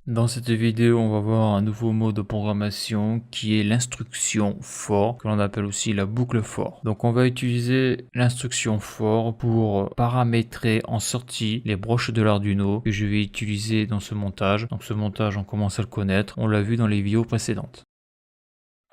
Dans cette vidéo, on va voir un nouveau mot de programmation qui est l'instruction for, que l'on appelle aussi la boucle for. Donc on va utiliser l'instruction for pour paramétrer en sortie les broches de l'Arduino que je vais utiliser dans ce montage. Donc ce montage, on commence à le connaître, on l'a vu dans les vidéos précédentes.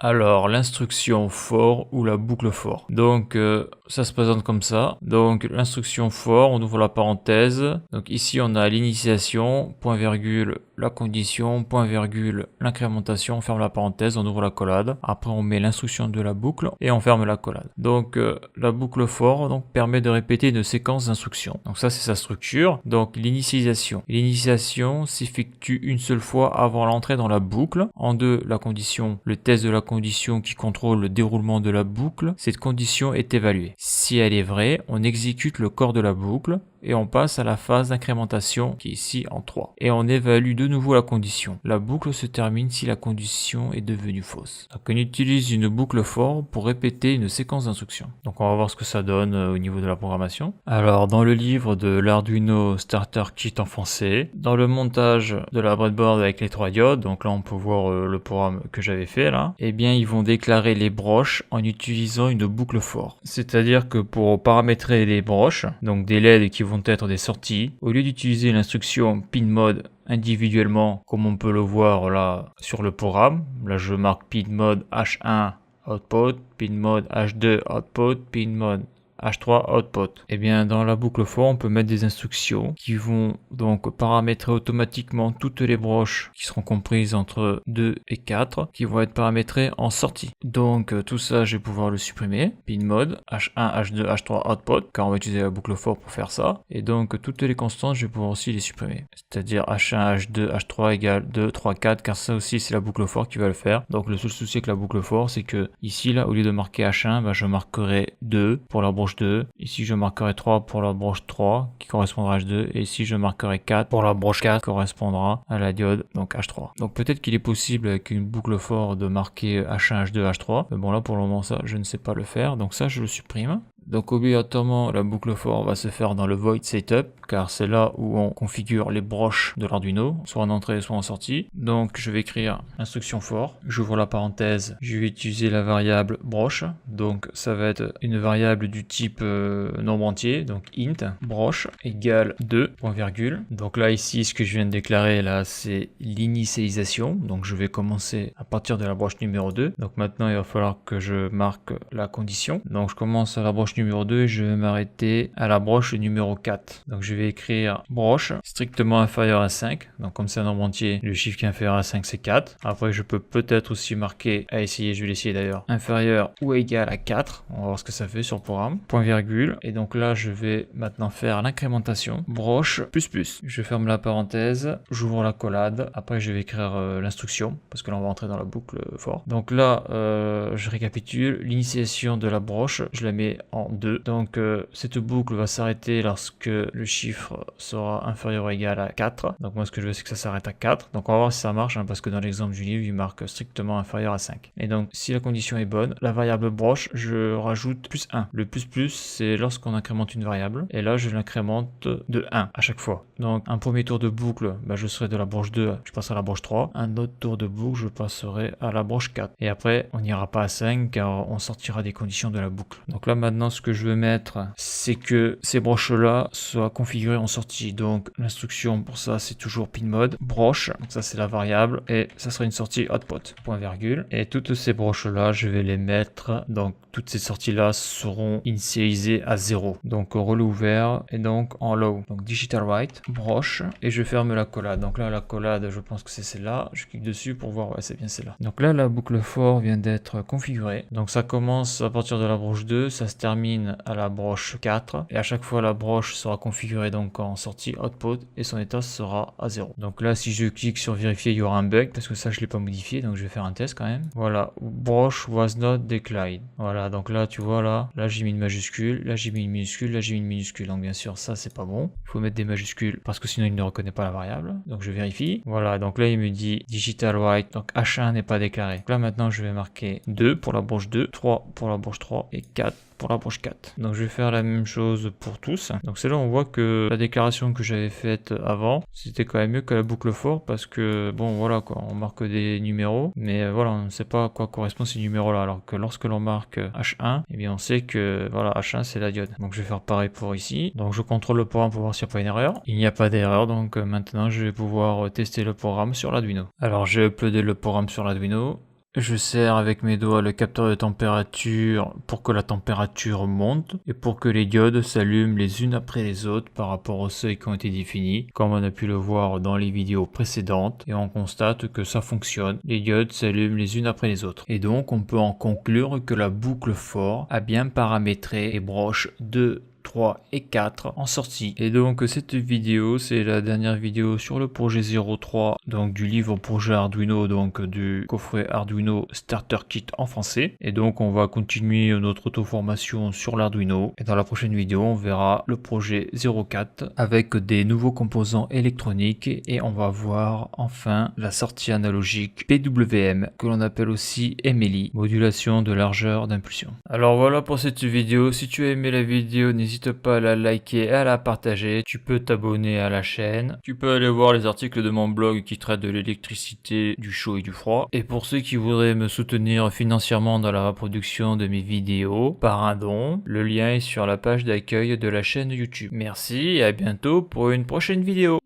Alors, l'instruction for ou la boucle for. Donc, ça se présente comme ça. Donc, l'instruction for, on ouvre la parenthèse. Donc, ici, on a l'initiation, point virgule, la condition, point virgule, l'incrémentation, on ferme la parenthèse, on ouvre la collade. Après, on met l'instruction de la boucle et on ferme la collade. Donc, la boucle for donc, permet de répéter une séquence d'instructions. Donc, ça, c'est sa structure. Donc, l'initialisation. L'initiation s'effectue une seule fois avant l'entrée dans la boucle. En deux, la condition, le test de la condition qui contrôle le déroulement de la boucle, cette condition est évaluée. Si elle est vraie, on exécute le corps de la boucle et on passe à la phase d'incrémentation qui est ici en 3. Et on évalue de nouveau la condition. La boucle se termine si la condition est devenue fausse. Donc on utilise une boucle for pour répéter une séquence d'instructions. Donc on va voir ce que ça donne au niveau de la programmation. Alors dans le livre de l'Arduino Starter Kit en français, dans le montage de la breadboard avec les 3 diodes, donc là on peut voir le programme que j'avais fait là, et bien ils vont déclarer les broches en utilisant une boucle for. C'est-à-dire que pour paramétrer les broches, donc des LED qui vont être des sorties, au lieu d'utiliser l'instruction pin mode individuellement comme on peut le voir là sur le programme, là je marque pin mode H1 output, pin mode H2 output, pin mode H3 output. Et bien dans la boucle for, on peut mettre des instructions qui vont donc paramétrer automatiquement toutes les broches qui seront comprises entre 2 et 4 qui vont être paramétrées en sortie. Donc tout ça, je vais pouvoir le supprimer. Pin mode H1, H2, H3 output, car on va utiliser la boucle for pour faire ça. Et donc toutes les constantes, je vais pouvoir aussi les supprimer. C'est-à-dire H1, H2, H3 égale 2, 3, 4, car ça aussi c'est la boucle for qui va le faire. Donc le seul souci avec la boucle for, c'est que ici là, au lieu de marquer H1, bah, je marquerai 2 pour la broche 2. Ici je marquerai 3 pour la broche 3 qui correspondra à H2 et ici je marquerai 4 pour la broche 4 qui correspondra à la diode donc H3. Donc peut-être qu'il est possible avec une boucle for de marquer H1, H2, H3. Mais bon là pour le moment ça je ne sais pas le faire, donc ça je le supprime. Donc obligatoirement la boucle for va se faire dans le void setup car c'est là où on configure les broches de l'Arduino, soit en entrée soit en sortie. Donc je vais écrire instruction for, j'ouvre la parenthèse, je vais utiliser la variable broche, donc ça va être une variable du type nombre entier, donc int broche égale 2 point virgule. Donc là ici ce que je viens de déclarer là c'est l'initialisation, donc je vais commencer à partir de la broche numéro 2. Donc maintenant il va falloir que je marque la condition, donc je commence à la broche numéro 2 et je vais m'arrêter à la broche numéro 4. Donc je vais écrire broche strictement inférieur à 5. Donc comme c'est un nombre entier, le chiffre qui est inférieur à 5 c'est 4. Après je peux peut-être aussi marquer, à essayer, je vais l'essayer d'ailleurs, inférieur ou égal à 4. On va voir ce que ça fait sur le programme. Point virgule. Et donc là je vais maintenant faire l'incrémentation. Broche plus plus. Je ferme la parenthèse, j'ouvre la collade. Après je vais écrire l'instruction parce que là on va entrer dans la boucle for. Donc là je récapitule. L'initialisation de la broche, je la mets en 2. Donc cette boucle va s'arrêter lorsque le chiffre sera inférieur ou égal à 4. Donc moi ce que je veux c'est que ça s'arrête à 4. Donc on va voir si ça marche parce que dans l'exemple du livre il marque strictement inférieur à 5. Et donc si la condition est bonne, la variable broche je rajoute plus 1. Le plus plus c'est lorsqu'on incrémente une variable et là je l'incrémente de 1 à chaque fois. Donc un premier tour de boucle je serai de la broche 2, je passerai à la broche 3. Un autre tour de boucle je passerai à la broche 4. Et après on n'ira pas à 5 car on sortira des conditions de la boucle. Donc là maintenant ce que je veux mettre c'est que ces broches là soient configurées en sortie. Donc l'instruction pour ça c'est toujours pin mode broche, donc ça c'est la variable et ça sera une sortie output point virgule. Et toutes ces broches là je vais les mettre, donc toutes ces sorties là seront initialisées à 0. Donc relais ouvert et donc en low. Donc digital write broche et je ferme la collade. Donc là la collade je pense que c'est celle-là. Je clique dessus pour voir, ouais c'est bien celle-là. Donc là la boucle for vient d'être configurée. Donc ça commence à partir de la broche 2, ça se termine à la broche 4 et à chaque fois la broche sera configurée donc en sortie output et son état sera à 0. Donc là si je clique sur vérifier il y aura un bug parce que ça je l'ai pas modifié, donc je vais faire un test quand même. Voilà, broche was not declared. Voilà, donc là tu vois là j'ai mis une majuscule, là j'ai mis une minuscule, là j'ai mis une minuscule. Donc bien sûr ça c'est pas bon, il faut mettre des majuscules parce que sinon il ne reconnaît pas la variable. Donc je vérifie. Voilà, donc là il me dit digital write, donc H1 n'est pas déclaré. Donc là maintenant je vais marquer 2 pour la broche 2, 3 pour la broche 3 et 4 pour la broche 4. Donc je vais faire la même chose pour tous. Donc c'est là on voit que la déclaration que j'avais faite avant, c'était quand même mieux que la boucle for parce que bon voilà quoi, on marque des numéros, mais voilà, on ne sait pas à quoi correspondent ces numéros là, alors que lorsque l'on marque H1, eh bien on sait que voilà, H1 c'est la diode. Donc je vais faire pareil pour ici. Donc je contrôle le programme pour voir s'il n'y a pas une erreur. Il n'y a pas d'erreur, donc maintenant je vais pouvoir tester le programme sur l'Arduino. Alors j'ai uploadé le programme sur l'Arduino. Je serre avec mes doigts le capteur de température pour que la température monte et pour que les diodes s'allument les unes après les autres par rapport aux seuils qui ont été définis, comme on a pu le voir dans les vidéos précédentes, et on constate que ça fonctionne. Les diodes s'allument les unes après les autres. Et donc on peut en conclure que la boucle for a bien paramétré les broches 2, 3 et 4 en sortie. Et donc cette vidéo, c'est la dernière vidéo sur le projet 03, donc du livre projet Arduino, donc du coffret Arduino Starter Kit en français. Et donc on va continuer notre auto-formation sur l'Arduino. Et dans la prochaine vidéo, on verra le projet 04 avec des nouveaux composants électroniques et on va voir enfin la sortie analogique PWM que l'on appelle aussi MLI, modulation de largeur d'impulsion. Alors voilà pour cette vidéo. Si tu as aimé la vidéo, n'hésite pas à la liker et à la partager. Tu peux t'abonner à la chaîne. Tu peux aller voir les articles de mon blog qui traitent de l'électricité, du chaud et du froid. Et pour ceux qui voudraient me soutenir financièrement dans la reproduction de mes vidéos par un don, le lien est sur la page d'accueil de la chaîne YouTube. Merci et à bientôt pour une prochaine vidéo.